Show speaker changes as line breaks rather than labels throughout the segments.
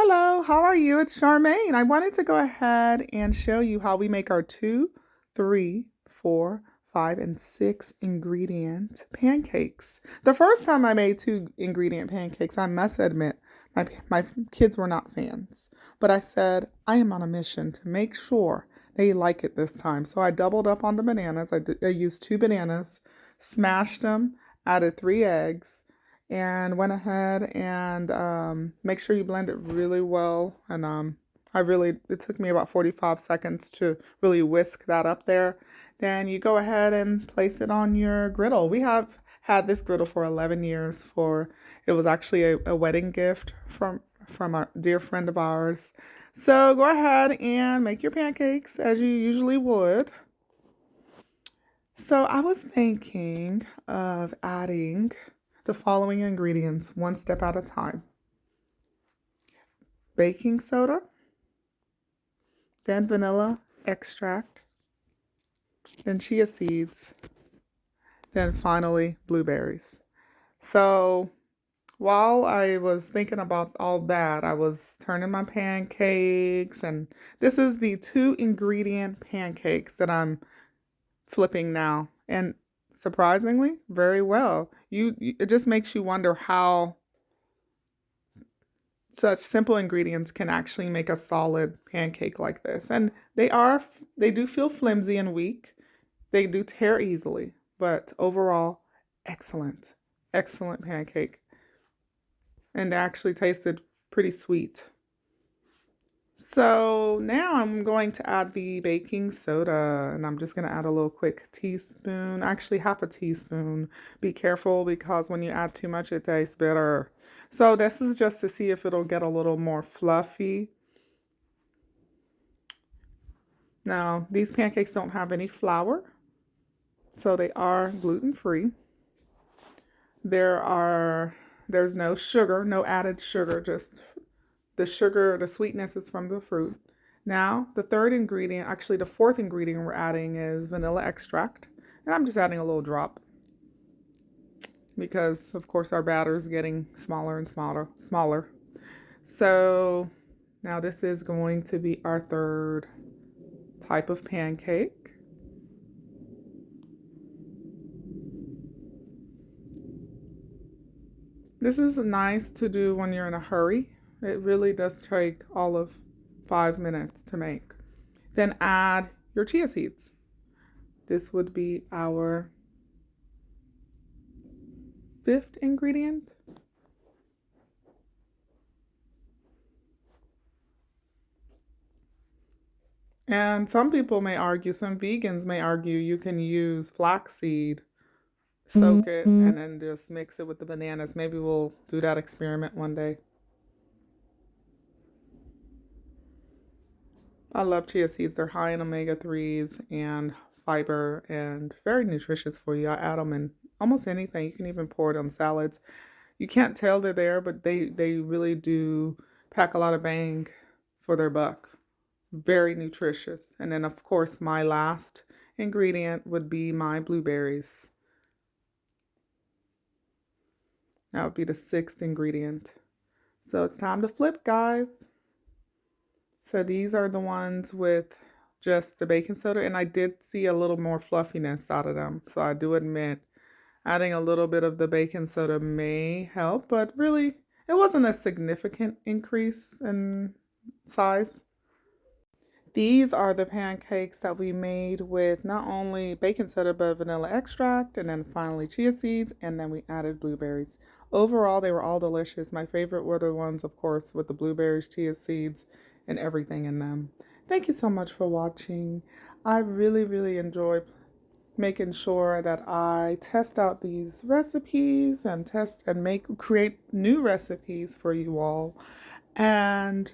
Hello, how are you? It's Charmaine. I wanted to go ahead and show you how we make our 2, 3, 4, 5, and 6 ingredient pancakes. The first time I made 2 ingredient pancakes, I must admit, my kids were not fans. But I said, I am on a mission to make sure they like it this time. So I doubled up on the bananas. I used 2 bananas, smashed them, added 3 eggs, and went ahead and make sure you blend it really well. And it took me about 45 seconds to really whisk that up there. Then you go ahead and place it on your griddle. We have had this griddle for 11 years. It was actually a wedding gift from a dear friend of ours. So go ahead and make your pancakes as you usually would. So I was thinking of adding the following ingredients one step at a time: baking soda, then vanilla extract, then chia seeds, then finally blueberries. So while I was thinking about all that, I was turning my pancakes, and this is the 2 ingredient pancakes that I'm flipping now. And surprisingly, very well. It just makes you wonder how such simple ingredients can actually make a solid pancake like this. And they do feel flimsy and weak. They do tear easily, but overall, excellent. Excellent pancake. And they actually tasted pretty sweet. So now I'm going to add the baking soda, and I'm just going to add a little quick teaspoon, actually half a teaspoon. Be careful because when you add too much, it tastes bitter. So this is just to see if it'll get a little more fluffy. Now, these pancakes don't have any flour, so they are gluten-free. There's no sugar, no added sugar, just the sugar, the sweetness is from the fruit. Now, the fourth ingredient we're adding is vanilla extract. And I'm just adding a little drop because, of course, our batter is getting smaller and smaller. So now this is going to be our third type of pancake. This is nice to do when you're in a hurry. It really does take all of 5 minutes to make. Then add your chia seeds. This would be our 5th ingredient. And some vegans may argue you can use flaxseed, soak it, and then just mix it with the bananas. Maybe we'll do that experiment one day. I love chia seeds. They're high in omega-3s and fiber and very nutritious for you. I add them in almost anything. You can even pour it on salads. You can't tell they're there, but they really do pack a lot of bang for their buck. Very nutritious. And then, of course, my last ingredient would be my blueberries. That would be the 6th ingredient. So it's time to flip, guys. So these are the ones with just the baking soda, and I did see a little more fluffiness out of them. So I do admit adding a little bit of the baking soda may help, but really it wasn't a significant increase in size. These are the pancakes that we made with not only baking soda but vanilla extract, and then finally chia seeds, and then we added blueberries. Overall, they were all delicious. My favorite were the ones, of course, with the blueberries, chia seeds, and everything in them. Thank you so much for watching. I really enjoy making sure that I test out these recipes and create new recipes for you all. And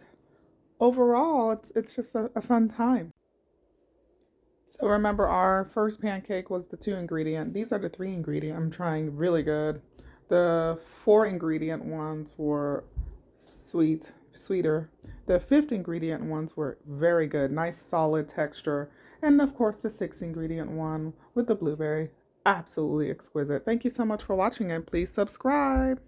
overall, it's just a fun time. So remember, our first pancake was the 2 ingredient. These are the 3 ingredient. I'm trying really good. The 4 ingredient ones were sweeter. The 5th ingredient ones were very good, nice solid texture. And of course the 6th ingredient one with the blueberry, absolutely exquisite. Thank you so much for watching, and please subscribe.